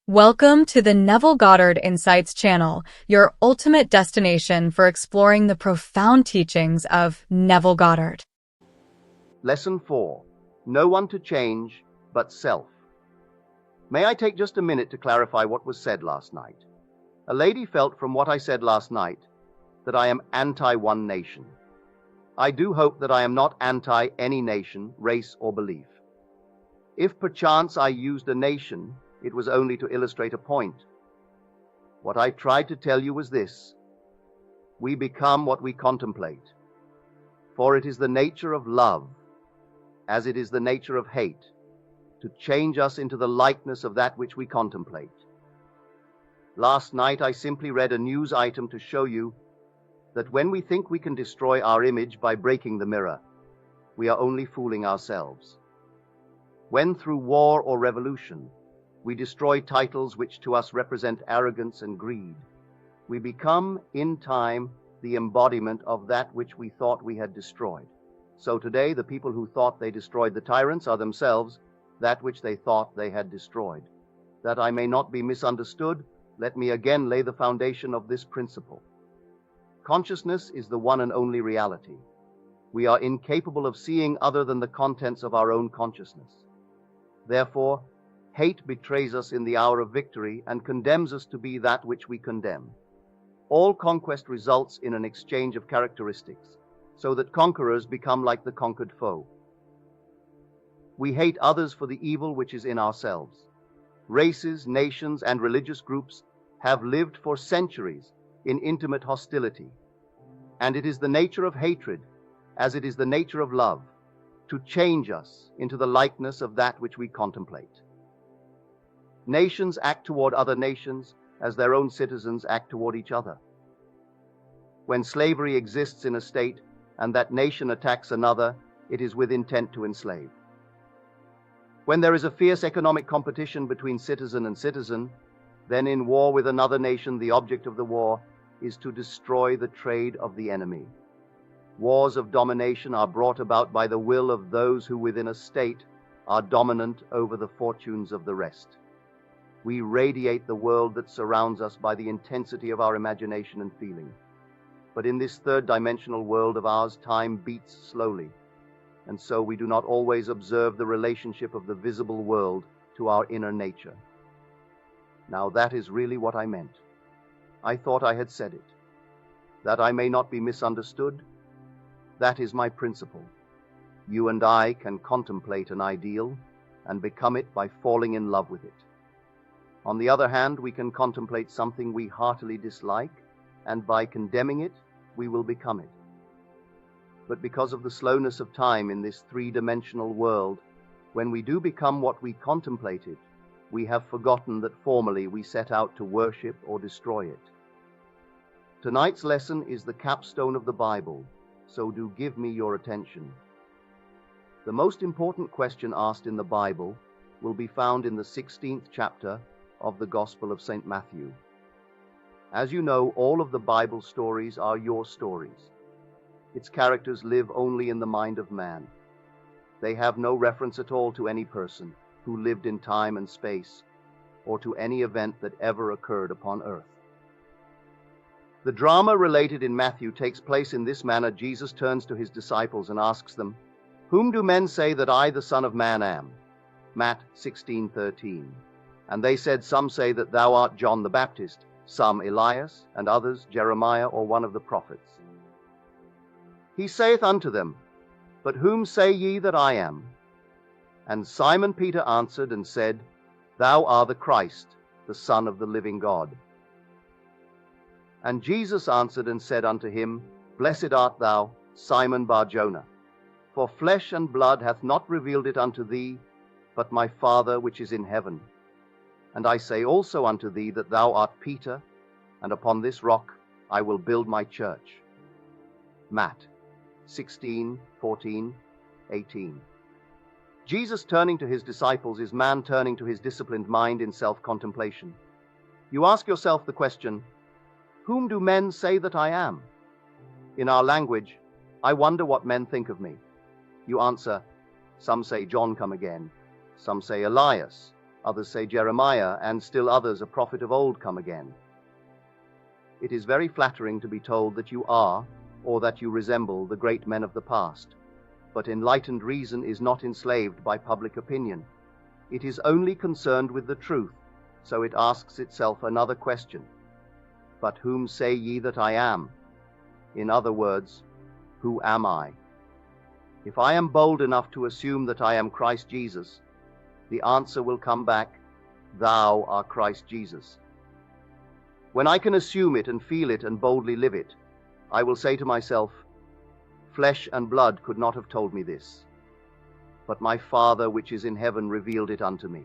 Welcome to the Neville Goddard Insights channel, your ultimate destination for exploring the profound teachings of Neville Goddard. Lesson 4. No one to change but self. May I take just a minute to clarify what was said last night? A lady felt from what I said last night that I am anti-one nation. I do hope that I am not anti any nation, race, or belief. If perchance I used a nation, it was only to illustrate a point. What I tried to tell you was this: we become what we contemplate. For it is the nature of love, as it is the nature of hate, to change us into the likeness of that which we contemplate. Last night I simply read a news item to show you that when we think we can destroy our image by breaking the mirror, we are only fooling ourselves. When through war or revolution, we destroy titles which to us represent arrogance and greed, we become, in time, the embodiment of that which we thought we had destroyed. So today, the people who thought they destroyed the tyrants are themselves that which they thought they had destroyed. That I may not be misunderstood, let me again lay the foundation of this principle. Consciousness is the one and only reality. We are incapable of seeing other than the contents of our own consciousness. Therefore, hate betrays us in the hour of victory and condemns us to be that which we condemn. All conquest results in an exchange of characteristics, so that conquerors become like the conquered foe. We hate others for the evil which is in ourselves. Races, nations, and religious groups have lived for centuries in intimate hostility, and it is the nature of hatred, as it is the nature of love, to change us into the likeness of that which we contemplate. Nations act toward other nations as their own citizens act toward each other. When slavery exists in a state and that nation attacks another, it is with intent to enslave. When there is a fierce economic competition between citizen and citizen, then in war with another nation, the object of the war is to destroy the trade of the enemy. Wars of domination are brought about by the will of those who within a state are dominant over the fortunes of the rest. We radiate the world that surrounds us by the intensity of our imagination and feeling. But in this third-dimensional world of ours, time beats slowly, and so we do not always observe the relationship of the visible world to our inner nature. Now that is really what I meant. I thought I had said it. That I may not be misunderstood, that is my principle. You and I can contemplate an ideal and become it by falling in love with it. On the other hand, we can contemplate something we heartily dislike, and by condemning it, we will become it. But because of the slowness of time in this three-dimensional world, when we do become what we contemplated, we have forgotten that formerly we set out to worship or destroy it. Tonight's lesson is the capstone of the Bible, so do give me your attention. The most important question asked in the Bible will be found in the 16th chapter of the Gospel of St. Matthew. As you know, all of the Bible stories are your stories. Its characters live only in the mind of man. They have no reference at all to any person who lived in time and space, or to any event that ever occurred upon earth. The drama related in Matthew takes place in this manner. Jesus turns to his disciples and asks them, "Whom do men say that I, the Son of Man, am?" Matt 16:13. And they said, "Some say that thou art John the Baptist, some Elias, and others Jeremiah or one of the prophets." He saith unto them, "But whom say ye that I am?" And Simon Peter answered and said, "Thou art the Christ, the Son of the living God." And Jesus answered and said unto him, "Blessed art thou, Simon Bar-Jonah, for flesh and blood hath not revealed it unto thee, but my Father which is in heaven. And I say also unto thee that thou art Peter, and upon this rock I will build my church." Matt 16:14, 18. Jesus turning to his disciples is man turning to his disciplined mind in self-contemplation. You ask yourself the question, whom do men say that I am? In our language, I wonder what men think of me. You answer, some say John come again, some say Elias, Others say Jeremiah, and still others a prophet of old come again. It is very flattering to be told that you are, or that you resemble, the great men of the past. But enlightened reason is not enslaved by public opinion. It is only concerned with the truth, so it asks itself another question. But whom say ye that I am? In other words, who am I? If I am bold enough to assume that I am Christ Jesus, the answer will come back, thou art Christ Jesus. When I can assume it and feel it and boldly live it, I will say to myself, flesh and blood could not have told me this, but my Father which is in heaven revealed it unto me.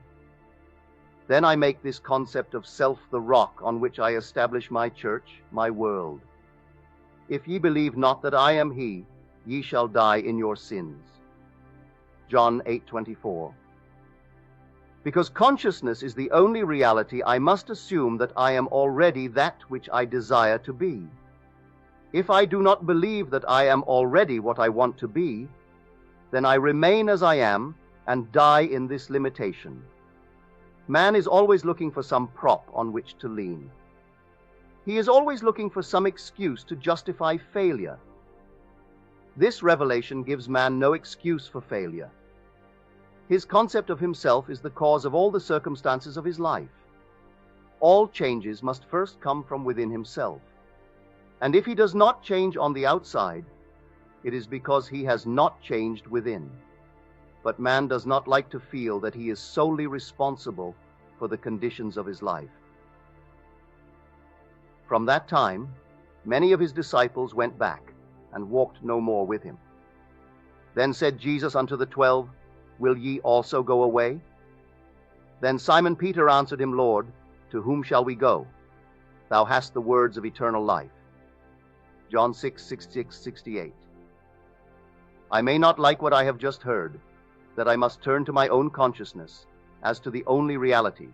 Then I make this concept of self the rock on which I establish my church, my world. If ye believe not that I am he, ye shall die in your sins. John 8:24. Because consciousness is the only reality, I must assume that I am already that which I desire to be. If I do not believe that I am already what I want to be, then I remain as I am and die in this limitation. Man is always looking for some prop on which to lean. He is always looking for some excuse to justify failure. This revelation gives man no excuse for failure. His concept of himself is the cause of all the circumstances of his life. All changes must first come from within himself. And if he does not change on the outside, it is because he has not changed within. But man does not like to feel that he is solely responsible for the conditions of his life. From that time, many of his disciples went back and walked no more with him. Then said Jesus unto the 12, Will ye also go away? Then Simon Peter answered him, Lord, to whom shall we go? Thou hast the words of eternal life. John 6:66-68. I may not like what I have just heard, that I must turn to my own consciousness as to the only reality,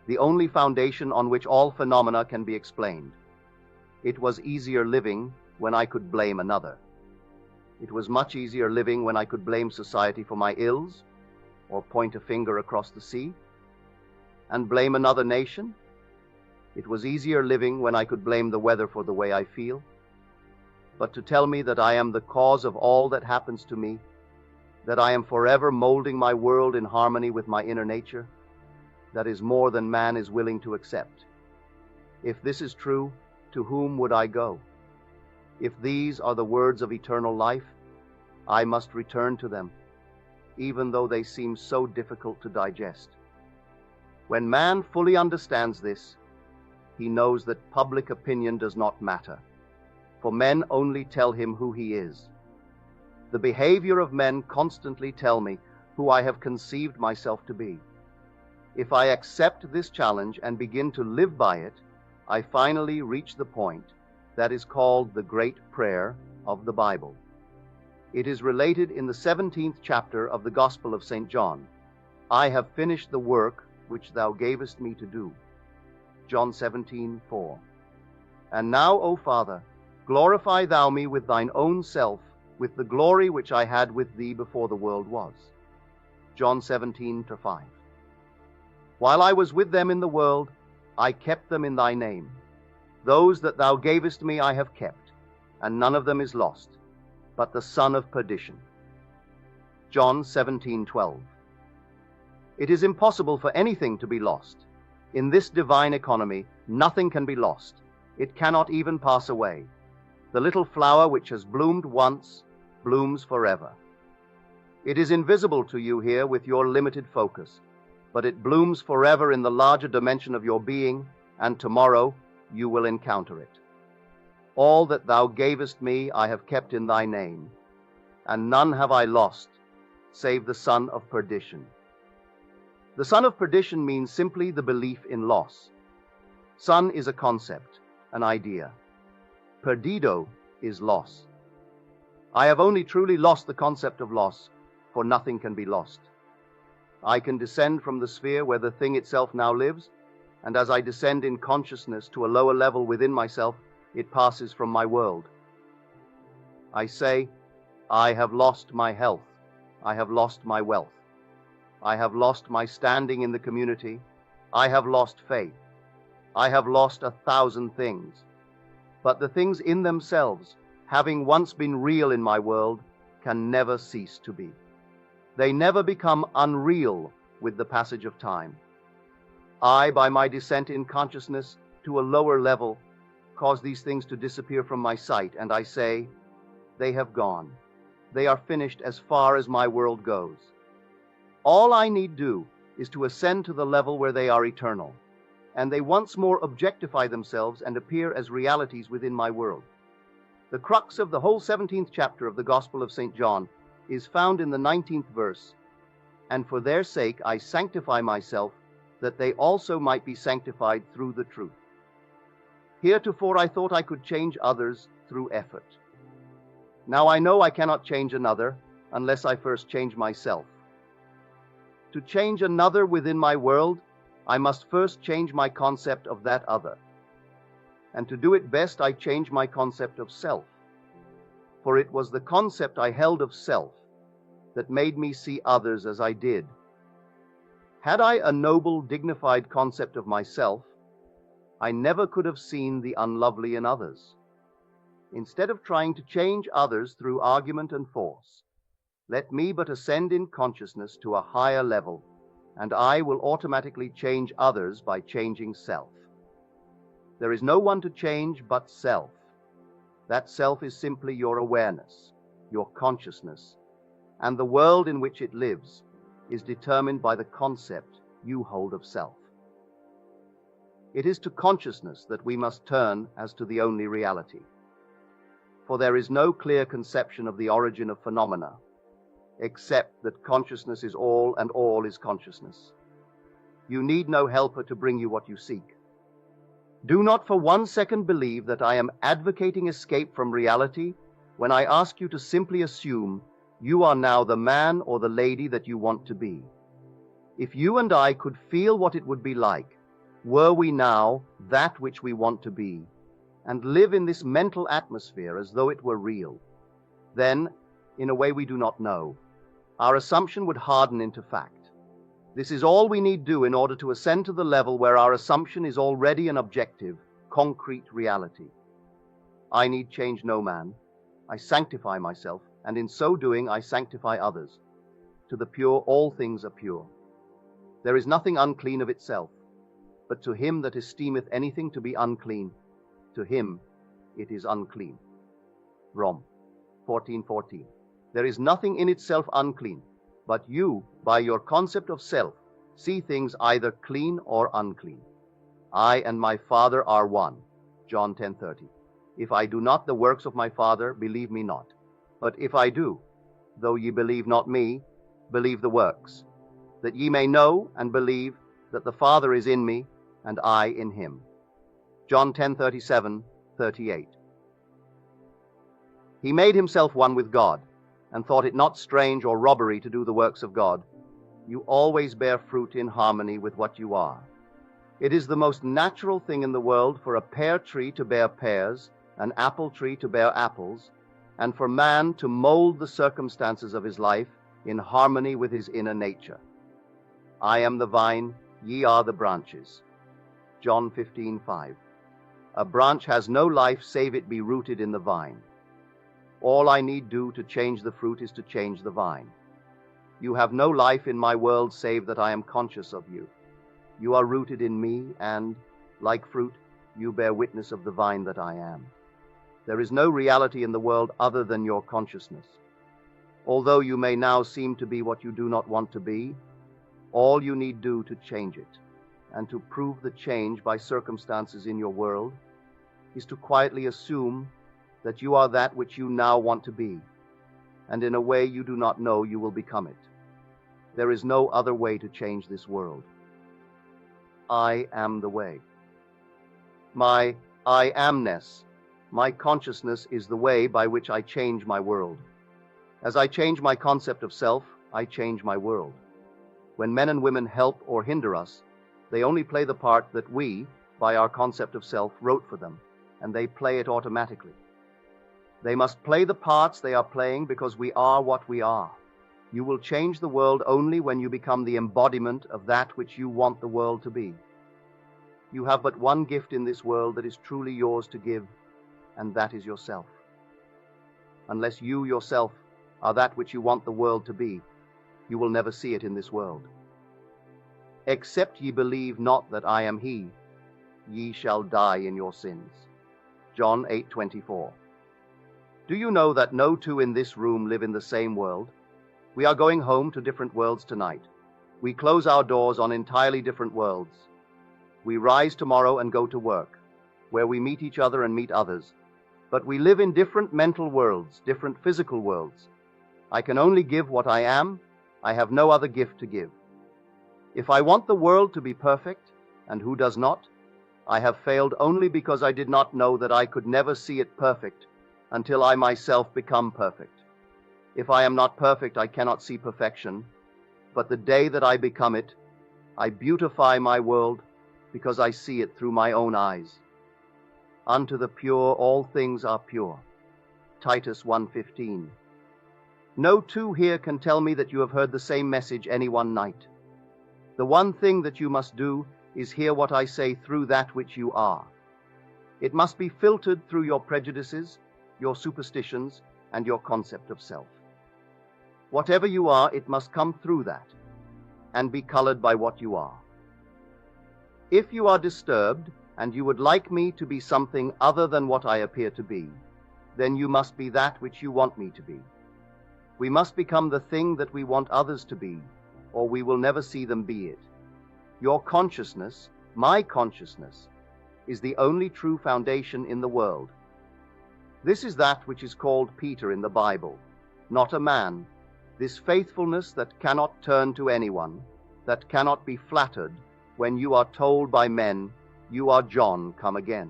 the only foundation on which all phenomena can be explained. It was easier living when I could blame another. It was much easier living when I could blame society for my ills, or point a finger across the sea, and blame another nation. It was easier living when I could blame the weather for the way I feel. But to tell me that I am the cause of all that happens to me, that I am forever molding my world in harmony with my inner nature, that is more than man is willing to accept. If this is true, to whom would I go? If these are the words of eternal life, I must return to them, even though they seem so difficult to digest. When man fully understands this, he knows that public opinion does not matter, for men only tell him who he is. The behavior of men constantly tell me who I have conceived myself to be. If I accept this challenge and begin to live by it, I finally reach the point that is called the Great Prayer of the Bible. It is related in the 17th chapter of the Gospel of St. John. I have finished the work which thou gavest me to do. John 17:4. And now, O Father, glorify thou me with thine own self, with the glory which I had with thee before the world was. John 17:5. While I was with them in the world, I kept them in thy name. Those that thou gavest me I have kept, and none of them is lost, but the son of perdition. John 17:12. It is impossible for anything to be lost. In this divine economy, nothing can be lost. It cannot even pass away. The little flower which has bloomed once blooms forever. It is invisible to you here with your limited focus, but it blooms forever in the larger dimension of your being, and tomorrow you will encounter it. All that thou gavest me I have kept in thy name, and none have I lost, save the son of perdition. The son of perdition means simply the belief in loss. Son is a concept, an idea. Perdido is loss. I have only truly lost the concept of loss, for nothing can be lost. I can descend from the sphere where the thing itself now lives, and as I descend in consciousness to a lower level within myself, it passes from my world. I say, I have lost my health. I have lost my wealth. I have lost my standing in the community. I have lost faith. I have lost 1,000 things. But the things in themselves, having once been real in my world, can never cease to be. They never become unreal with the passage of time. I, by my descent in consciousness to a lower level, cause these things to disappear from my sight, and I say, they have gone. They are finished as far as my world goes. All I need do is to ascend to the level where they are eternal, and they once more objectify themselves and appear as realities within my world. The crux of the whole 17th chapter of the Gospel of St. John is found in the 19th verse. And for their sake I sanctify myself, that they also might be sanctified through the truth. Heretofore I thought I could change others through effort. Now I know I cannot change another unless I first change myself. To change another within my world, I must first change my concept of that other. And to do it best, I change my concept of self. For it was the concept I held of self that made me see others as I did. Had I a noble, dignified concept of myself, I never could have seen the unlovely in others. Instead of trying to change others through argument and force, let me but ascend in consciousness to a higher level, and I will automatically change others by changing self. There is no one to change but self. That self is simply your awareness, your consciousness, and the world in which it lives is determined by the concept you hold of self. It is to consciousness that we must turn as to the only reality. For there is no clear conception of the origin of phenomena, except that consciousness is all and all is consciousness. You need no helper to bring you what you seek. Do not for 1 second believe that I am advocating escape from reality when I ask you to simply assume you are now the man or the lady that you want to be. If you and I could feel what it would be like, were we now that which we want to be, and live in this mental atmosphere as though it were real, then, in a way we do not know, our assumption would harden into fact. This is all we need do in order to ascend to the level where our assumption is already an objective, concrete reality. I need change no man. I sanctify myself, and in so doing I sanctify others. To the pure all things are pure. There is nothing unclean of itself, but to him that esteemeth anything to be unclean, to him it is unclean. Rom 14:14. There is nothing in itself unclean, but you, by your concept of self, see things either clean or unclean. I and my Father are one. John 10:30. If I do not the works of my Father, believe me not. But if I do, though ye believe not me, believe the works, that ye may know and believe that the Father is in me, and I in him. John 10:37-38. He made himself one with God, and thought it not strange or robbery to do the works of God. You always bear fruit in harmony with what you are. It is the most natural thing in the world for a pear tree to bear pears, an apple tree to bear apples, and for man to mold the circumstances of his life in harmony with his inner nature. I am the vine, ye are the branches. John 15:5. A branch has no life save it be rooted in the vine. All I need do to change the fruit is to change the vine. You have no life in my world save that I am conscious of you. You are rooted in me, and, like fruit, you bear witness of the vine that I am. There is no reality in the world other than your consciousness. Although you may now seem to be what you do not want to be, all you need do to change it, and to prove the change by circumstances in your world, is to quietly assume that you are that which you now want to be, and in a way you do not know you will become it. There is no other way to change this world. I am the way. My I amness, my consciousness, is the way by which I change my world. As I change my concept of self, I change my world. When men and women help or hinder us, they only play the part that we, by our concept of self, wrote for them, and they play it automatically. They must play the parts they are playing because we are what we are. You will change the world only when you become the embodiment of that which you want the world to be. You have but one gift in this world that is truly yours to give, and that is yourself. Unless you yourself are that which you want the world to be, you will never see it in this world. Except ye believe not that I am he, ye shall die in your sins. John 8:24. Do you know that no two in this room live in the same world? We are going home to different worlds tonight. We close our doors on entirely different worlds. We rise tomorrow and go to work, where we meet each other and meet others. But we live in different mental worlds, different physical worlds. I can only give what I am. I have no other gift to give. If I want the world to be perfect, and who does not, I have failed only because I did not know that I could never see it perfect until I myself become perfect. If I am not perfect, I cannot see perfection, but the day that I become it, I beautify my world because I see it through my own eyes. Unto the pure all things are pure. Titus 1:15. No two here can tell me that you have heard the same message any one night. The one thing that you must do is hear what I say through that which you are. It must be filtered through your prejudices, your superstitions, and your concept of self. Whatever you are, it must come through that, and be colored by what you are. If you are disturbed, and you would like me to be something other than what I appear to be, then you must be that which you want me to be. We must become the thing that we want others to be, or we will never see them be it. Your consciousness, my consciousness, is the only true foundation in the world. This is that which is called Peter in the Bible, not a man. This faithfulness that cannot turn to anyone, that cannot be flattered when you are told by men, you are John, come again.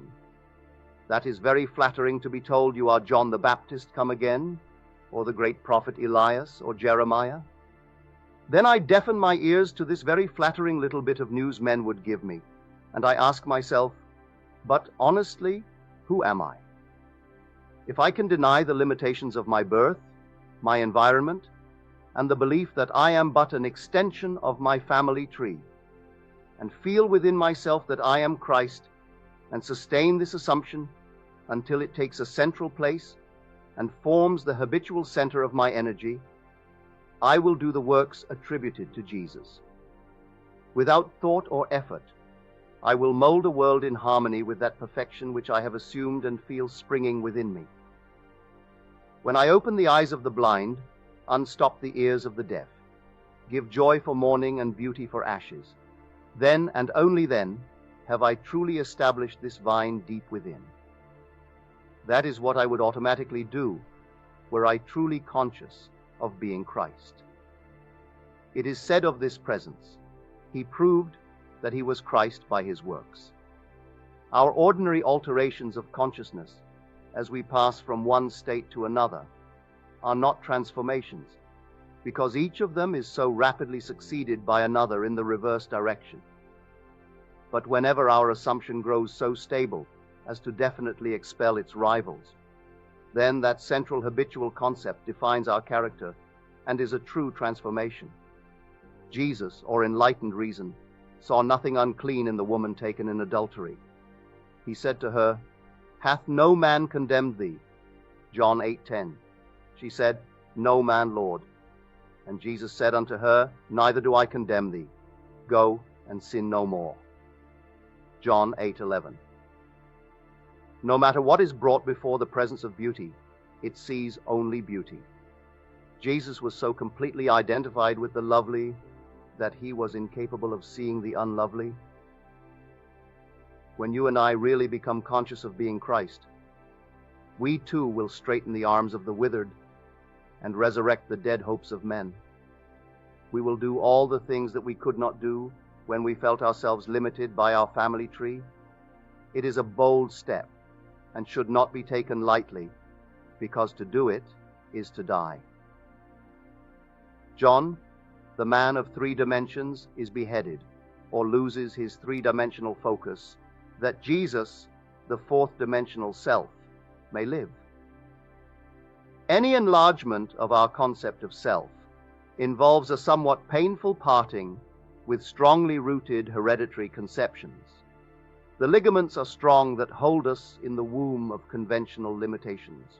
That is very flattering to be told you are John the Baptist, come again, or the great prophet Elias or Jeremiah. Then I deafen my ears to this very flattering little bit of news men would give me, and I ask myself, but honestly, who am I? If I can deny the limitations of my birth, my environment, and the belief that I am but an extension of my family tree, and feel within myself that I am Christ, and sustain this assumption until it takes a central place and forms the habitual center of my energy, I will do the works attributed to Jesus. Without thought or effort, I will mold a world in harmony with that perfection which I have assumed and feel springing within me. When I open the eyes of the blind, unstop the ears of the deaf, give joy for mourning and beauty for ashes, then and only then have I truly established this vine deep within. That is what I would automatically do were I truly conscious of being Christ. It is said of this presence, he proved that he was Christ by his works. Our ordinary alterations of consciousness as we pass from one state to another are not transformations, because each of them is so rapidly succeeded by another in the reverse direction. But whenever our assumption grows so stable as to definitely expel its rivals, then that central habitual concept defines our character and is a true transformation. Jesus, or enlightened reason, saw nothing unclean in the woman taken in adultery. He said to her, "Hath no man condemned thee?" John 8:10. She said, "No man, Lord." And Jesus said unto her, "Neither do I condemn thee. Go and sin no more." John 8:11. No matter what is brought before the presence of beauty, it sees only beauty. Jesus was so completely identified with the lovely that he was incapable of seeing the unlovely. When you and I really become conscious of being Christ, we too will straighten the arms of the withered and resurrect the dead hopes of men. We will do all the things that we could not do when we felt ourselves limited by our family tree. It is a bold step and should not be taken lightly, because to do it is to die. John, the man of 3 dimensions, is beheaded or loses his 3-dimensional focus, that Jesus, the 4th-dimensional self, may live. Any enlargement of our concept of self, involves a somewhat painful parting with strongly rooted hereditary conceptions. The ligaments are strong that hold us in the womb of conventional limitations.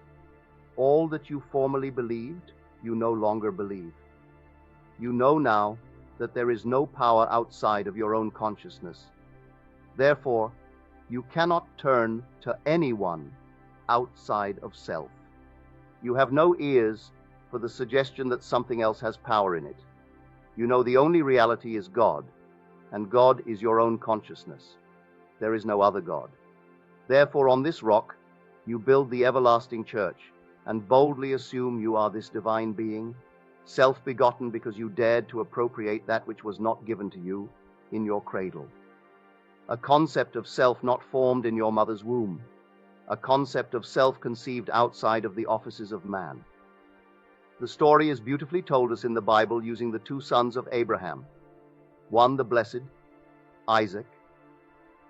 All that you formerly believed, you no longer believe. You know now that there is no power outside of your own consciousness. Therefore, you cannot turn to anyone outside of self. You have no ears for the suggestion that something else has power in it. You know the only reality is God, and God is your own consciousness. There is no other God. Therefore, on this rock, you build the everlasting church, and boldly assume you are this divine being, self-begotten because you dared to appropriate that which was not given to you in your cradle. A concept of self not formed in your mother's womb. A concept of self conceived outside of the offices of man. The story is beautifully told us in the Bible using the two sons of Abraham. One, the blessed, Isaac,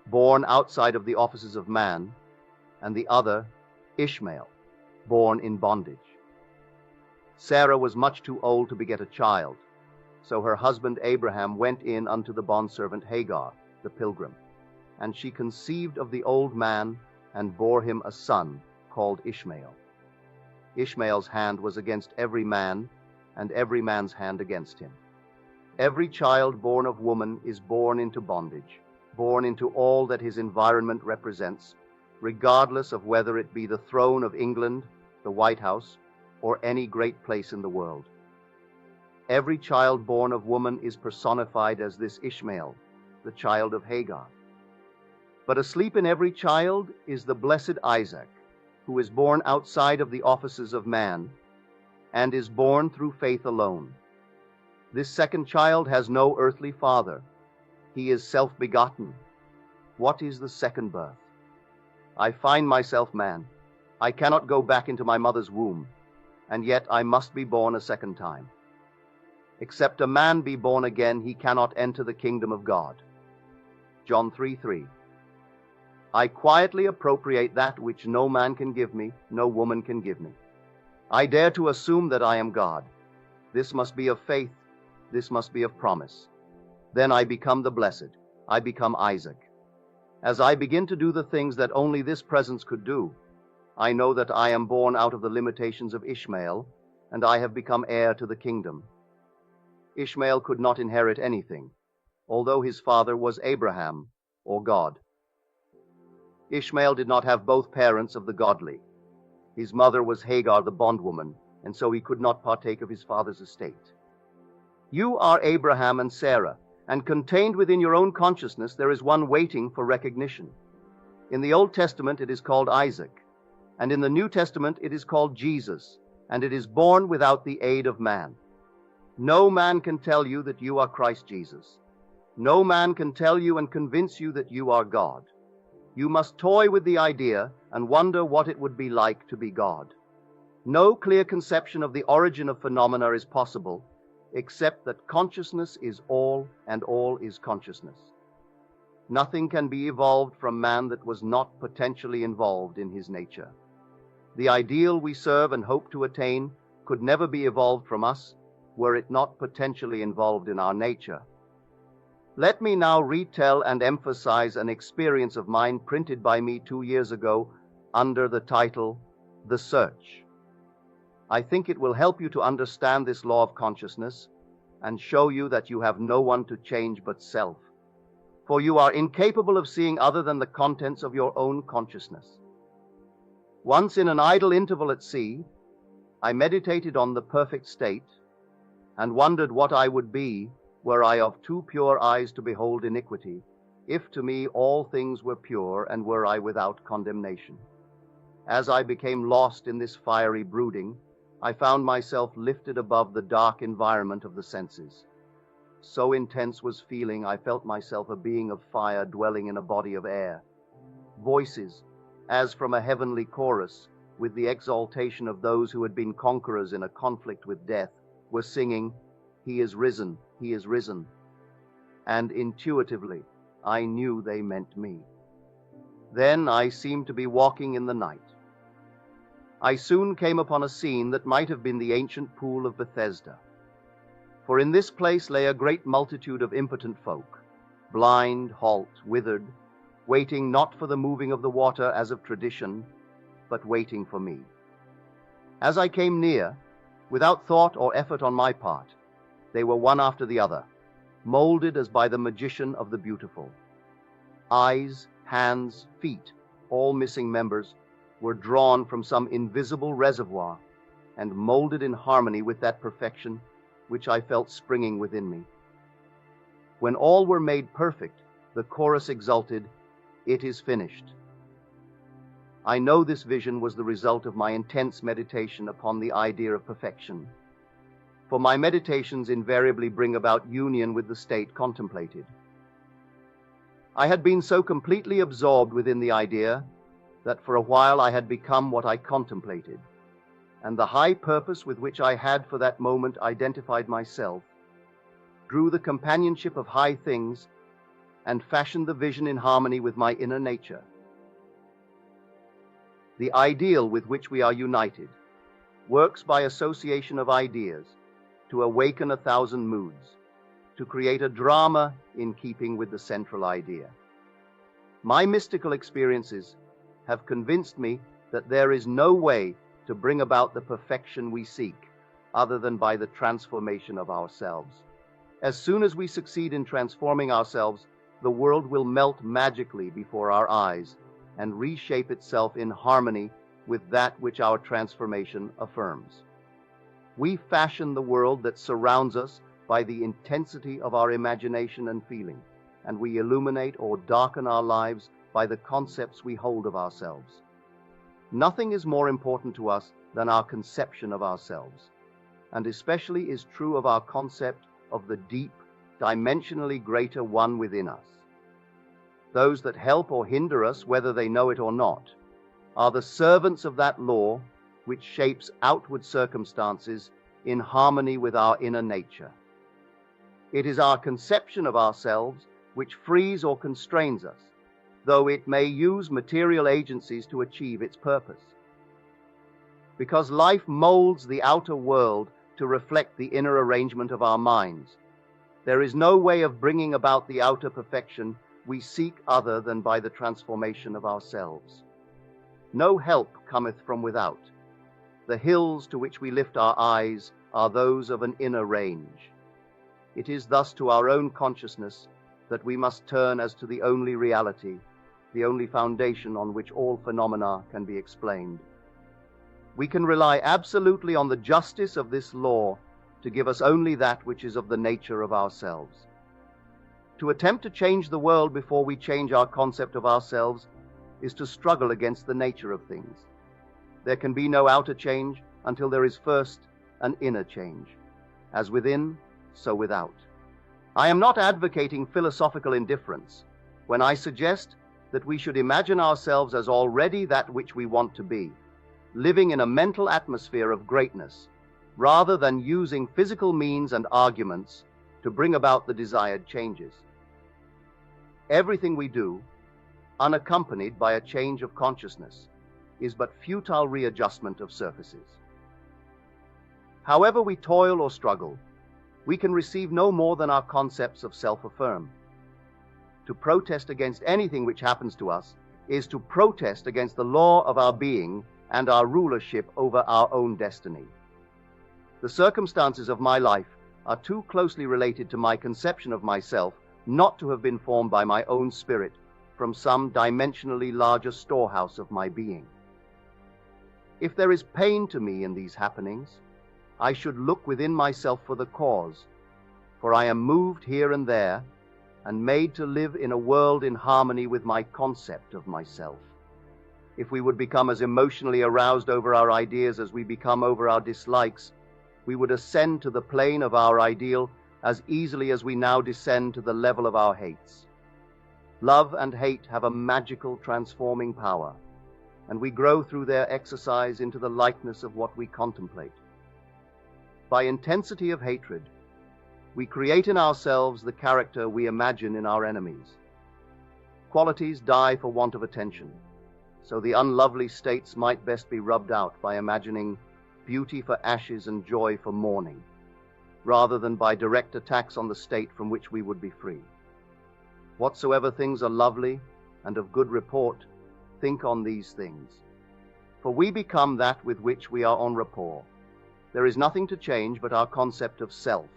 born outside of the offices of man, and the other, Ishmael, born in bondage. Sarah was much too old to beget a child, so her husband Abraham went in unto the bondservant Hagar, the pilgrim, and she conceived of the old man and bore him a son called Ishmael. Ishmael's hand was against every man, and every man's hand against him. Every child born of woman is born into bondage, born into all that his environment represents, regardless of whether it be the throne of England, the White House, or any great place in the world. Every child born of woman is personified as this Ishmael, the child of Hagar. But asleep in every child is the blessed Isaac, who is born outside of the offices of man, and is born through faith alone. This second child has no earthly father. He is self-begotten. What is the second birth? I find myself man. I cannot go back into my mother's womb, and yet I must be born a second time. Except a man be born again, he cannot enter the kingdom of God. John 3:3. I quietly appropriate that which no man can give me, no woman can give me. I dare to assume that I am God. This must be of faith. This must be of promise. Then I become the blessed. I become Isaac. As I begin to do the things that only this presence could do, I know that I am born out of the limitations of Ishmael, and I have become heir to the kingdom. Ishmael could not inherit anything, although his father was Abraham, or God. Ishmael did not have both parents of the godly. His mother was Hagar the bondwoman, and so he could not partake of his father's estate. You are Abraham and Sarah, and contained within your own consciousness there is one waiting for recognition. In the Old Testament it is called Isaac, and in the New Testament it is called Jesus, and it is born without the aid of man. No man can tell you that you are Christ Jesus. No man can tell you and convince you that you are God. You must toy with the idea and wonder what it would be like to be God. No clear conception of the origin of phenomena is possible, except that consciousness is all and all is consciousness. Nothing can be evolved from man that was not potentially involved in his nature. The ideal we serve and hope to attain could never be evolved from us were it not potentially involved in our nature. Let me now retell and emphasize an experience of mine printed by me 2 years ago under the title, The Search. I think it will help you to understand this law of consciousness and show you that you have no one to change but self, for you are incapable of seeing other than the contents of your own consciousness. Once in an idle interval at sea, I meditated on the perfect state and wondered what I would be were I of too pure eyes to behold iniquity, if to me all things were pure, and were I without condemnation. As I became lost in this fiery brooding, I found myself lifted above the dark environment of the senses. So intense was feeling, I felt myself a being of fire dwelling in a body of air. Voices, as from a heavenly chorus, with the exaltation of those who had been conquerors in a conflict with death, were singing, "He is risen, he is risen." And intuitively, I knew they meant me. Then I seemed to be walking in the night. I soon came upon a scene that might have been the ancient pool of Bethesda. For in this place lay a great multitude of impotent folk, blind, halt, withered, waiting not for the moving of the water as of tradition, but waiting for me. As I came near, without thought or effort on my part, they were one after the other, molded as by the magician of the beautiful. Eyes, hands, feet, all missing members, were drawn from some invisible reservoir and molded in harmony with that perfection which I felt springing within me. When all were made perfect, the chorus exulted, "It is finished." I know this vision was the result of my intense meditation upon the idea of perfection, for my meditations invariably bring about union with the state contemplated. I had been so completely absorbed within the idea that for a while I had become what I contemplated, and the high purpose with which I had for that moment identified myself drew the companionship of high things and fashioned the vision in harmony with my inner nature. The ideal with which we are united works by association of ideas to awaken 1,000 moods, to create a drama in keeping with the central idea. My mystical experiences have convinced me that there is no way to bring about the perfection we seek other than by the transformation of ourselves. As soon as we succeed in transforming ourselves, the world will melt magically before our eyes and reshape itself in harmony with that which our transformation affirms. We fashion the world that surrounds us by the intensity of our imagination and feeling, and we illuminate or darken our lives by the concepts we hold of ourselves. Nothing is more important to us than our conception of ourselves, and especially is true of our concept of the deep, dimensionally greater one within us. Those that help or hinder us, whether they know it or not, are the servants of that law which shapes outward circumstances in harmony with our inner nature. It is our conception of ourselves which frees or constrains us, though it may use material agencies to achieve its purpose. Because life molds the outer world to reflect the inner arrangement of our minds, there is no way of bringing about the outer perfection we seek other than by the transformation of ourselves. No help cometh from without. The hills to which we lift our eyes are those of an inner range. It is thus to our own consciousness that we must turn as to the only reality, the only foundation on which all phenomena can be explained. We can rely absolutely on the justice of this law to give us only that which is of the nature of ourselves. To attempt to change the world before we change our concept of ourselves is to struggle against the nature of things. There can be no outer change until there is first an inner change. As within, so without. I am not advocating philosophical indifference when I suggest that we should imagine ourselves as already that which we want to be, living in a mental atmosphere of greatness, rather than using physical means and arguments to bring about the desired changes. Everything we do, unaccompanied by a change of consciousness, is but futile readjustment of surfaces. However we toil or struggle, we can receive no more than our concepts of self-affirm. To protest against anything which happens to us is to protest against the law of our being and our rulership over our own destiny. The circumstances of my life are too closely related to my conception of myself not to have been formed by my own spirit from some dimensionally larger storehouse of my being. If there is pain to me in these happenings, I should look within myself for the cause, for I am moved here and there and made to live in a world in harmony with my concept of myself. If we would become as emotionally aroused over our ideas as we become over our dislikes, we would ascend to the plane of our ideal as easily as we now descend to the level of our hates. Love and hate have a magical transforming power, and we grow through their exercise into the likeness of what we contemplate. By intensity of hatred, we create in ourselves the character we imagine in our enemies. Qualities die for want of attention, so the unlovely states might best be rubbed out by imagining beauty for ashes and joy for mourning. rather than by direct attacks on the state from which we would be free. Whatsoever things are lovely and of good report, think on these things. For we become that with which we are en rapport. There is nothing to change but our concept of self.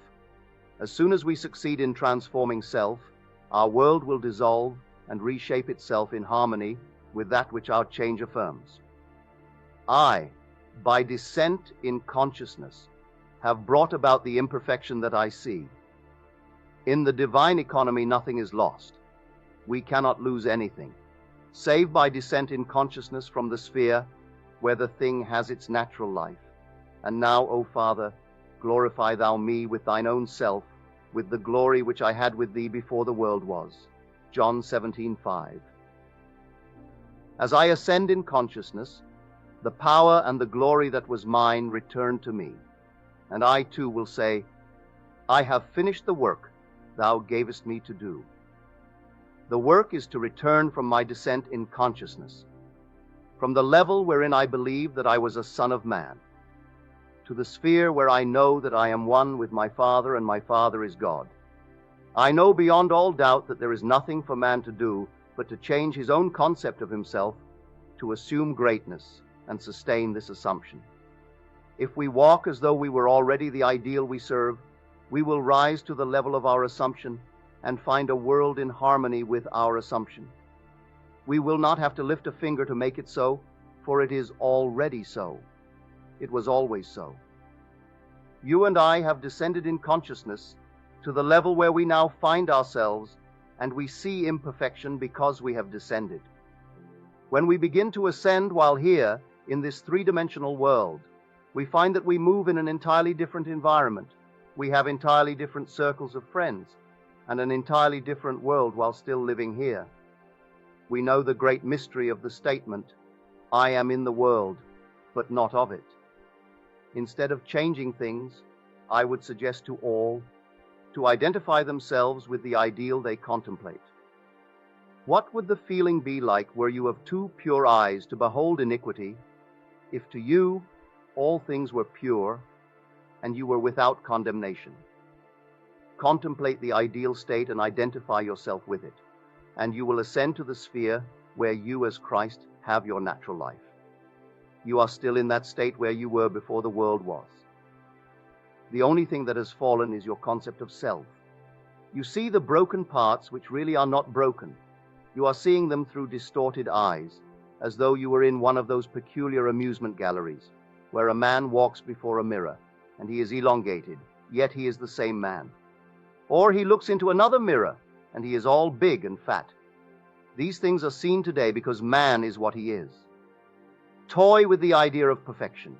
As soon as we succeed in transforming self, our world will dissolve and reshape itself in harmony with that which our change affirms. I, by descent in consciousness, have brought about the imperfection that I see. In the divine economy, nothing is lost. We cannot lose anything, save by descent in consciousness from the sphere where the thing has its natural life. And now, O Father, glorify thou me with thine own self, with the glory which I had with thee before the world was. John 17:5. As I ascend in consciousness, the power and the glory that was mine return to me, and I too will say, I have finished the work thou gavest me to do. The work is to return from my descent in consciousness, from the level wherein I believed that I was a son of man, to the sphere where I know that I am one with my Father and my Father is God. I know beyond all doubt that there is nothing for man to do but to change his own concept of himself, to assume greatness and sustain this assumption. If we walk as though we were already the ideal we serve, we will rise to the level of our assumption and find a world in harmony with our assumption. We will not have to lift a finger to make it so, for it is already so. It was always so. You and I have descended in consciousness to the level where we now find ourselves, and we see imperfection because we have descended. When we begin to ascend while here in this three-dimensional world, we find that we move in an entirely different environment. We have entirely different circles of friends and an entirely different world while still living here. We know the great mystery of the statement, I am in the world, but not of it. Instead of changing things, I would suggest to all to identify themselves with the ideal they contemplate. What would the feeling be like were you of too pure eyes to behold iniquity, if to you all things were pure and you were without condemnation? Contemplate the ideal state and identify yourself with it, and you will ascend to the sphere where you as Christ have your natural life. You are still in that state where you were before the world was. The only thing that has fallen is your concept of self. You see the broken parts which really are not broken. You are seeing them through distorted eyes, as though you were in one of those peculiar amusement galleries, where a man walks before a mirror, and he is elongated, yet he is the same man. Or he looks into another mirror, and he is all big and fat. These things are seen today because man is what he is. Toy with the idea of perfection.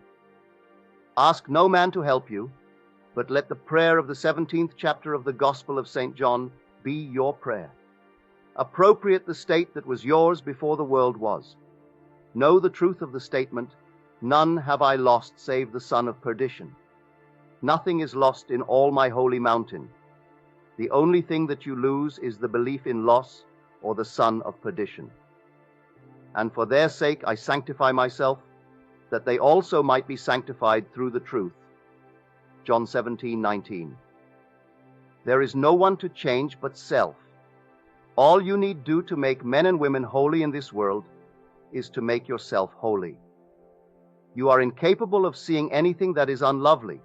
Ask no man to help you, but let the prayer of the 17th chapter of the Gospel of St. John be your prayer. Appropriate the state that was yours before the world was. Know the truth of the statement, none have I lost save the son of perdition. Nothing is lost in all my holy mountain. The only thing that you lose is the belief in loss or the son of perdition. And for their sake I sanctify myself, that they also might be sanctified through the truth. John 17:19. There is no one to change but self. All you need do to make men and women holy in this world is to make yourself holy. You are incapable of seeing anything that is unlovely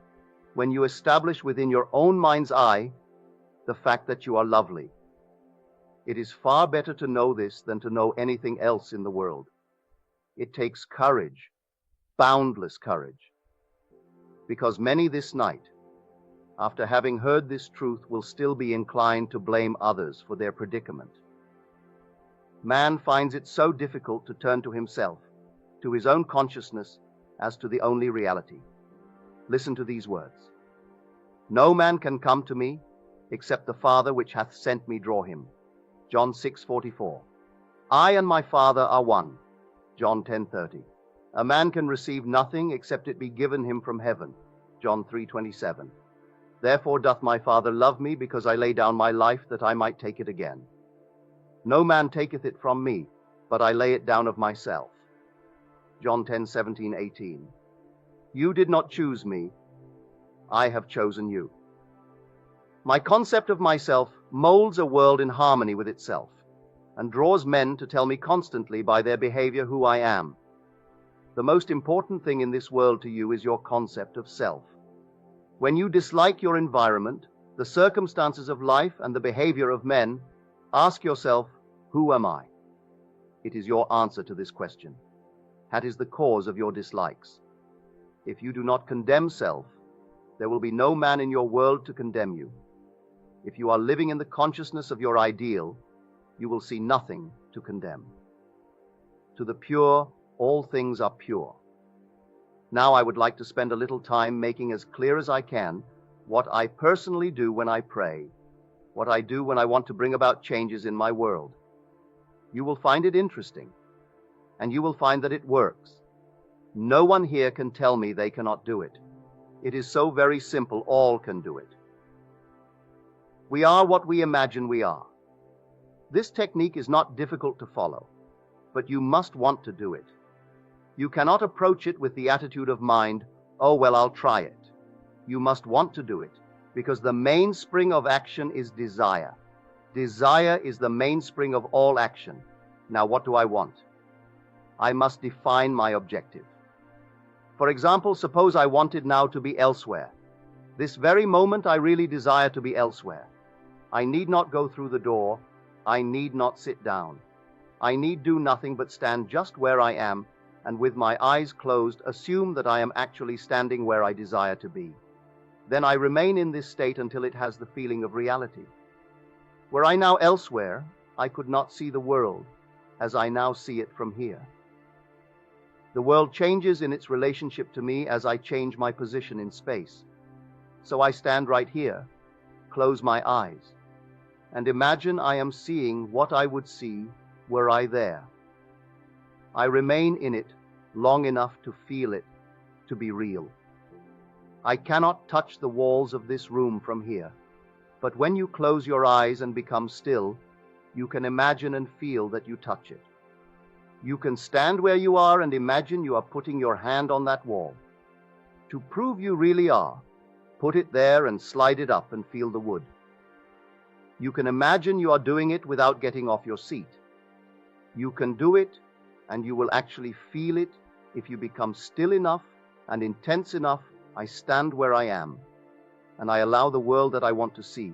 when you establish within your own mind's eye the fact that you are lovely. It is far better to know this than to know anything else in the world. It takes courage, boundless courage, because many this night, after having heard this truth, will still be inclined to blame others for their predicament. Man finds it so difficult to turn to himself, to his own consciousness, as to the only reality. Listen to these words. No man can come to me, except the Father which hath sent me draw him. John 6:44. I and my Father are one. John 10:30. A man can receive nothing except it be given him from heaven. John 3:27. Therefore doth my Father love me, because I lay down my life that I might take it again. No man taketh it from me, but I lay it down of myself. John 10:17-18. You did not choose me, I have chosen you. My concept of myself molds a world in harmony with itself, and draws men to tell me constantly by their behavior who I am. The most important thing in this world to you is your concept of self. When you dislike your environment, the circumstances of life, and the behavior of men, ask yourself, who am I? It is your answer to this question. That is the cause of your dislikes. If you do not condemn self, there will be no man in your world to condemn you. If you are living in the consciousness of your ideal, you will see nothing to condemn. To the pure, all things are pure. Now I would like to spend a little time making as clear as I can what I personally do when I pray, what I do when I want to bring about changes in my world. You will find it interesting, and you will find that it works. No one here can tell me they cannot do it. It is so very simple, all can do it. We are what we imagine we are. This technique is not difficult to follow, but you must want to do it. You cannot approach it with the attitude of mind, oh well, I'll try it. You must want to do it, because the mainspring of action is desire. Desire is the mainspring of all action. Now what do I want? I must define my objective. For example, suppose I wanted now to be elsewhere. This very moment I really desire to be elsewhere. I need not go through the door. I need not sit down. I need do nothing but stand just where I am, and with my eyes closed assume that I am actually standing where I desire to be. Then I remain in this state until it has the feeling of reality. Were I now elsewhere, I could not see the world as I now see it from here. The world changes in its relationship to me as I change my position in space. So I stand right here, close my eyes, and imagine I am seeing what I would see were I there. I remain in it long enough to feel it to be real. I cannot touch the walls of this room from here, but when you close your eyes and become still, you can imagine and feel that you touch it. You can stand where you are and imagine you are putting your hand on that wall. To prove you really are, put it there and slide it up and feel the wood. You can imagine you are doing it without getting off your seat. You can do it, and you will actually feel it if you become still enough and intense enough. I stand where I am, and I allow the world that I want to see,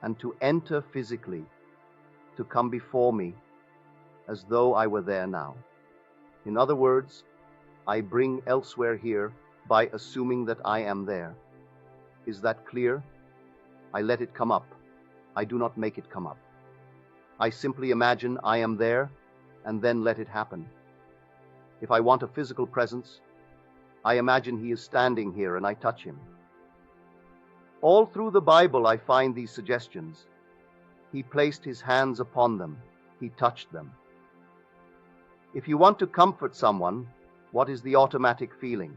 and to enter physically, to come before me, as though I were there now. In other words, I bring elsewhere here by assuming that I am there. Is that clear? I let it come up. I do not make it come up. I simply imagine I am there and then let it happen. If I want a physical presence, I imagine he is standing here and I touch him. All through the Bible I find these suggestions. He placed his hands upon them. He touched them. If you want to comfort someone, what is the automatic feeling?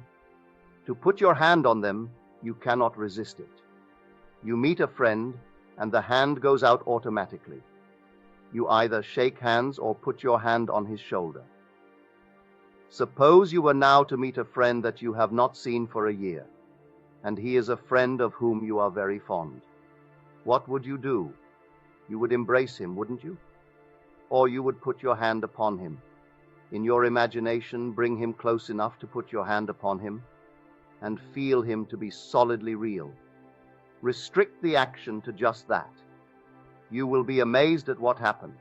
To put your hand on them, you cannot resist it. You meet a friend, and the hand goes out automatically. You either shake hands or put your hand on his shoulder. Suppose you were now to meet a friend that you have not seen for a year, and he is a friend of whom you are very fond. What would you do? You would embrace him, wouldn't you? Or you would put your hand upon him. In your imagination, bring him close enough to put your hand upon him and feel him to be solidly real. Restrict the action to just that. You will be amazed at what happens.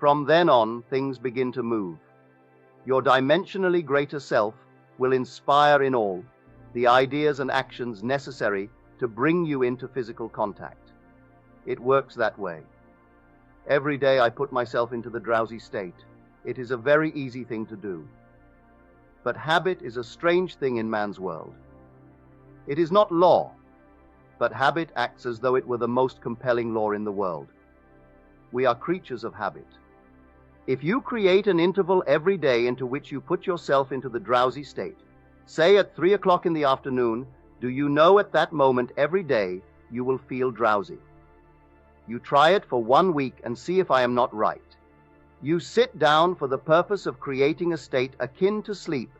From then on, things begin to move. Your dimensionally greater self will inspire in all the ideas and actions necessary to bring you into physical contact. It works that way. Every day I put myself into the drowsy state. It is a very easy thing to do. But habit is a strange thing in man's world. It is not law, but habit acts as though it were the most compelling law in the world. We are creatures of habit. If you create an interval every day into which you put yourself into the drowsy state, say at 3 o'clock in the afternoon, do you know at that moment every day you will feel drowsy? You try it for 1 week and see if I am not right. You sit down for the purpose of creating a state akin to sleep,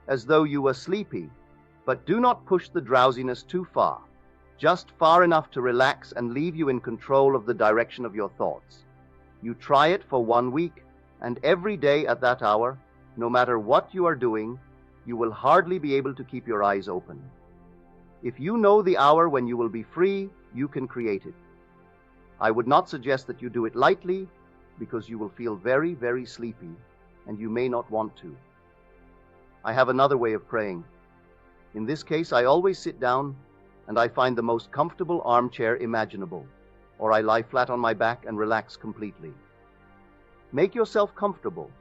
as though you were sleepy, but do not push the drowsiness too far. just far enough to relax and leave you in control of the direction of your thoughts. You try it for 1 week, and every day at that hour, no matter what you are doing, you will hardly be able to keep your eyes open. If you know the hour when you will be free, you can create it. I would not suggest that you do it lightly, because you will feel very, very sleepy, and you may not want to. I have another way of praying. In this case, I always sit down, and I find the most comfortable armchair imaginable, or I lie flat on my back and relax completely. Make yourself comfortable.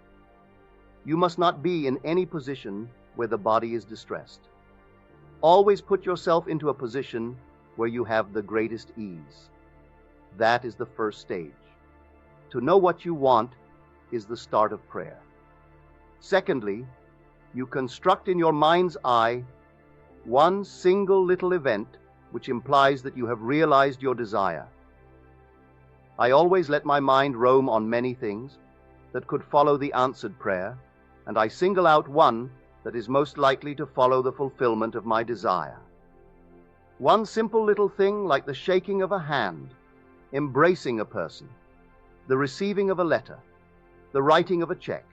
You must not be in any position where the body is distressed. Always put yourself into a position where you have the greatest ease. That is the first stage. To know what you want is the start of prayer. Secondly, you construct in your mind's eye one single little event which implies that you have realized your desire. I always let my mind roam on many things that could follow the answered prayer, and I single out one that is most likely to follow the fulfillment of my desire. One simple little thing like the shaking of a hand, embracing a person, the receiving of a letter, the writing of a check,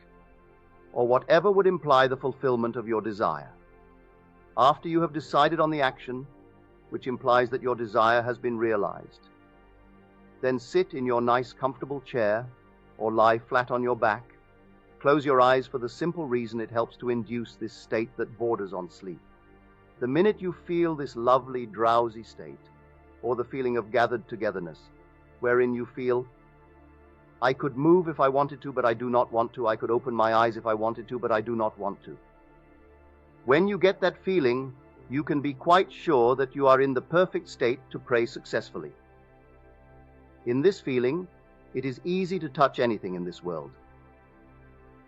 or whatever would imply the fulfillment of your desire. After you have decided on the action, which implies that your desire has been realized, then sit in your nice comfortable chair or lie flat on your back. Close your eyes for the simple reason it helps to induce this state that borders on sleep. The minute you feel this lovely drowsy state, or the feeling of gathered togetherness, wherein you feel, I could move if I wanted to, but I do not want to. I could open my eyes if I wanted to, but I do not want to. When you get that feeling, you can be quite sure that you are in the perfect state to pray successfully. In this feeling, it is easy to touch anything in this world.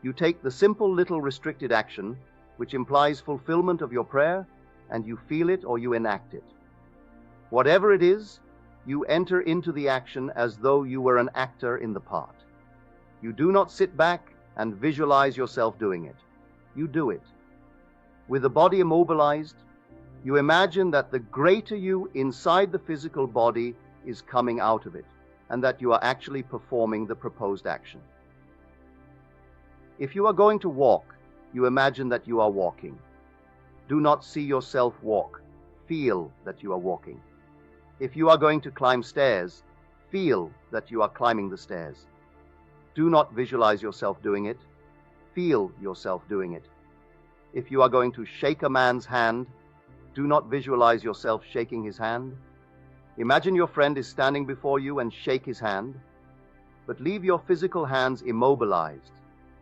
You take the simple little restricted action, which implies fulfillment of your prayer, and you feel it or you enact it. Whatever it is, you enter into the action as though you were an actor in the part. You do not sit back and visualize yourself doing it. You do it. With the body immobilized, you imagine that the greater you inside the physical body is coming out of it, and that you are actually performing the proposed action. If you are going to walk, you imagine that you are walking. Do not see yourself walk. Feel that you are walking. If you are going to climb stairs, feel that you are climbing the stairs. Do not visualize yourself doing it. Feel yourself doing it. If you are going to shake a man's hand, do not visualize yourself shaking his hand. Imagine your friend is standing before you and shake his hand, but leave your physical hands immobilized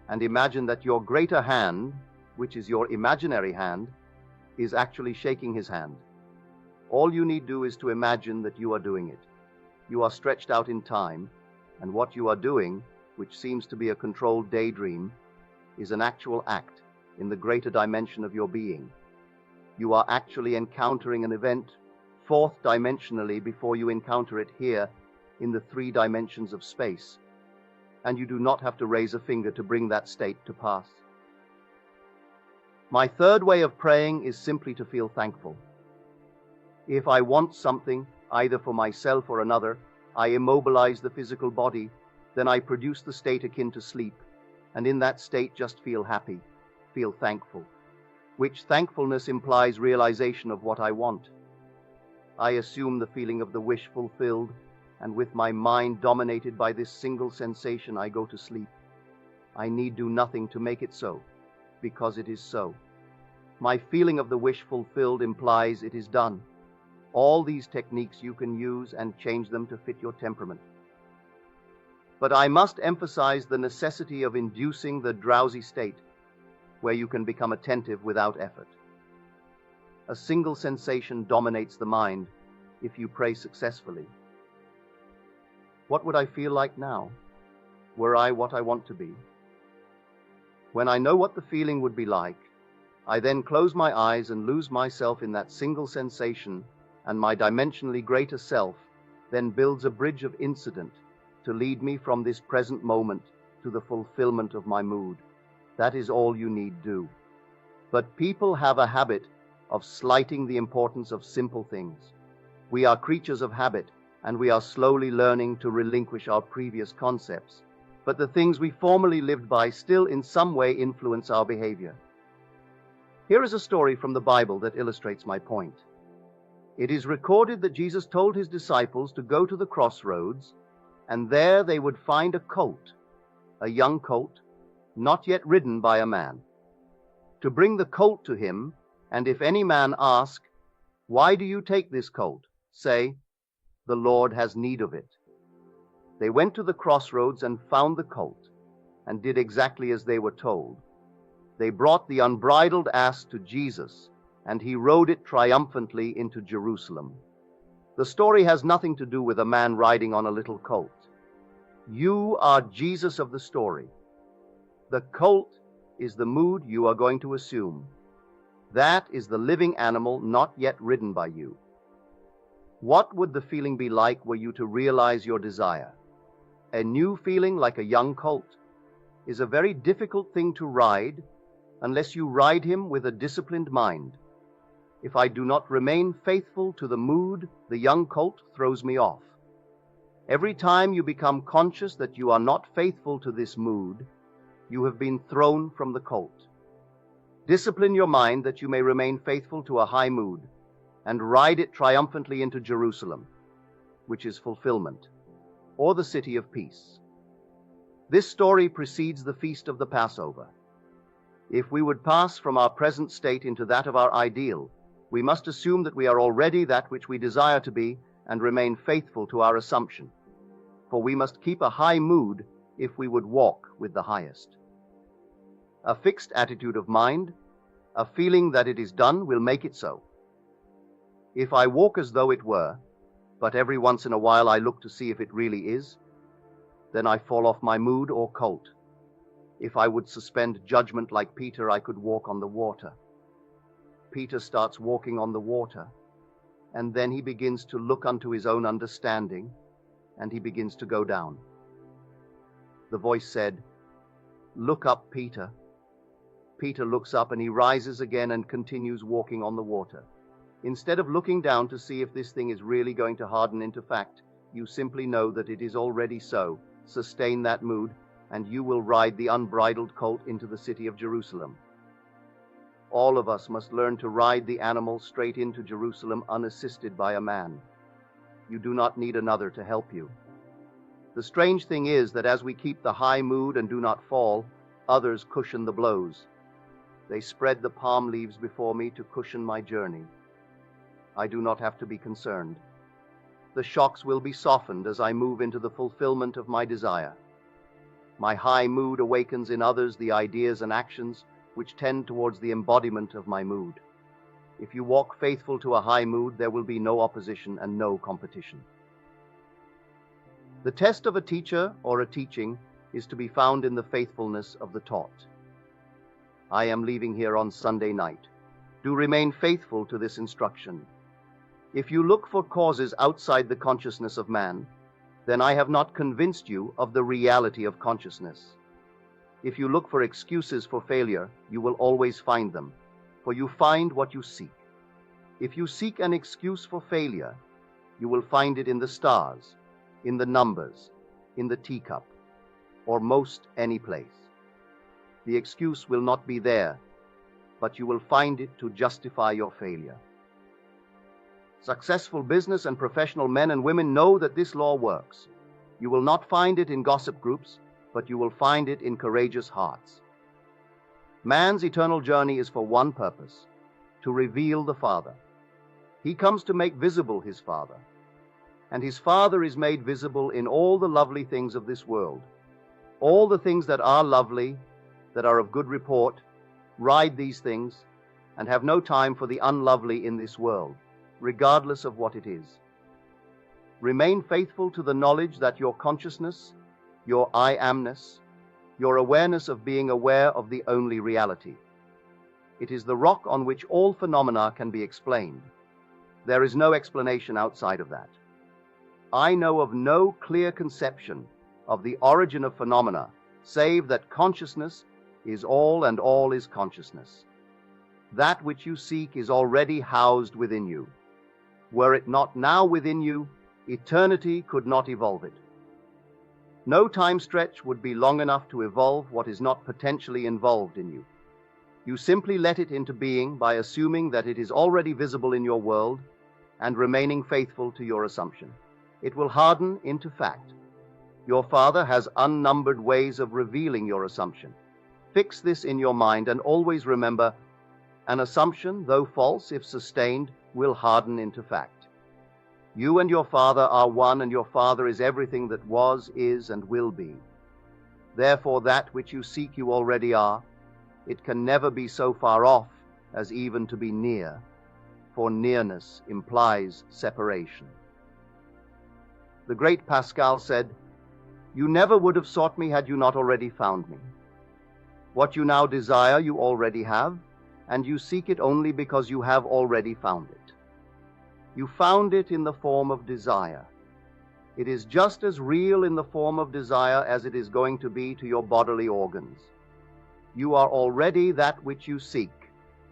and imagine that your greater hand, which is your imaginary hand, is actually shaking his hand. All you need do is to imagine that you are doing it. You are stretched out in time, and what you are doing, which seems to be a controlled daydream, is an actual act in the greater dimension of your being. You are actually encountering an event fourth dimensionally before you encounter it here in the 3 dimensions of space, and you do not have to raise a finger to bring that state to pass. My third way of praying is simply to feel thankful. If I want something, either for myself or another, I immobilize the physical body, then I produce the state akin to sleep, and in that state just feel happy, feel thankful, which thankfulness implies realization of what I want. I assume the feeling of the wish fulfilled, and with my mind dominated by this single sensation, I go to sleep. I need do nothing to make it so, because it is so. My feeling of the wish fulfilled implies it is done. All these techniques you can use and change them to fit your temperament. But I must emphasize the necessity of inducing the drowsy state, where you can become attentive without effort. A single sensation dominates the mind if you pray successfully. What would I feel like now, were I what I want to be? When I know what the feeling would be like, I then close my eyes and lose myself in that single sensation, and my dimensionally greater self then builds a bridge of incident to lead me from this present moment to the fulfillment of my mood. That is all you need do. But people have a habit of slighting the importance of simple things. We are creatures of habit, and we are slowly learning to relinquish our previous concepts, but the things we formerly lived by still in some way influence our behavior. Here is a story from the Bible that illustrates my point. It is recorded that Jesus told his disciples to go to the crossroads, and there they would find a colt, a young colt, not yet ridden by a man. To bring the colt to him, and if any man ask, "Why do you take this colt?" say, "The Lord has need of it." They went to the crossroads and found the colt, and did exactly as they were told. They brought the unbridled ass to Jesus, and he rode it triumphantly into Jerusalem. The story has nothing to do with a man riding on a little colt. You are Jesus of the story. The colt is the mood you are going to assume. That is the living animal not yet ridden by you. What would the feeling be like were you to realize your desire? A new feeling like a young colt is a very difficult thing to ride unless you ride him with a disciplined mind. If I do not remain faithful to the mood, the young colt throws me off. Every time you become conscious that you are not faithful to this mood, you have been thrown from the colt. Discipline your mind that you may remain faithful to a high mood, and ride it triumphantly into Jerusalem, which is fulfillment, or the city of peace. This story precedes the feast of the Passover. If we would pass from our present state into that of our ideal, we must assume that we are already that which we desire to be and remain faithful to our assumption. For we must keep a high mood if we would walk with the highest. A fixed attitude of mind, a feeling that it is done, will make it so. If I walk as though it were, but every once in a while I look to see if it really is, then I fall off my mood or colt. If I would suspend judgment like Peter, I could walk on the water. Peter starts walking on the water, and then he begins to look unto his own understanding, and he begins to go down. The voice said, "Look up, Peter." Peter looks up and he rises again and continues walking on the water. Instead of looking down to see if this thing is really going to harden into fact, you simply know that it is already so. Sustain that mood, and you will ride the unbridled colt into the city of Jerusalem. All of us must learn to ride the animal straight into Jerusalem unassisted by a man. You do not need another to help you. The strange thing is that as we keep the high mood and do not fall, others cushion the blows. They spread the palm leaves before me to cushion my journey. I do not have to be concerned. The shocks will be softened as I move into the fulfillment of my desire. My high mood awakens in others the ideas and actions which tend towards the embodiment of my mood. If you walk faithful to a high mood, there will be no opposition and no competition. The test of a teacher or a teaching is to be found in the faithfulness of the taught. I am leaving here on Sunday night. Do remain faithful to this instruction. If you look for causes outside the consciousness of man, then I have not convinced you of the reality of consciousness. If you look for excuses for failure, you will always find them, for you find what you seek. If you seek an excuse for failure, you will find it in the stars, in the numbers, in the teacup, or most any place. The excuse will not be there, but you will find it to justify your failure. Successful business and professional men and women know that this law works. You will not find it in gossip groups, but you will find it in courageous hearts. Man's eternal journey is for one purpose: to reveal the Father. He comes to make visible his Father, and his Father is made visible in all the lovely things of this world. All the things that are lovely, that are of good report, ride these things, and have no time for the unlovely in this world, regardless of what it is. Remain faithful to the knowledge that your consciousness, your I amness, your awareness of being aware of the only reality. It is the rock on which all phenomena can be explained. There is no explanation outside of that. I know of no clear conception of the origin of phenomena, save that consciousness is all and all is consciousness. That which you seek is already housed within you. Were it not now within you, eternity could not evolve it. No time stretch would be long enough to evolve what is not potentially involved in you. You simply let it into being by assuming that it is already visible in your world and remaining faithful to your assumption. It will harden into fact. Your Father has unnumbered ways of revealing your assumption. Fix this in your mind and always remember, an assumption, though false if sustained, will harden into fact. You and your Father are one, and your Father is everything that was, is, and will be. Therefore, that which you seek you already are. It can never be so far off as even to be near, for nearness implies separation. The great Pascal said, "You never would have sought me had you not already found me. What you now desire you already have, and you seek it only because you have already found it. You found it in the form of desire. It is just as real in the form of desire as it is going to be to your bodily organs. You are already that which you seek,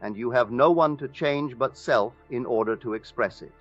and you have no one to change but self in order to express it."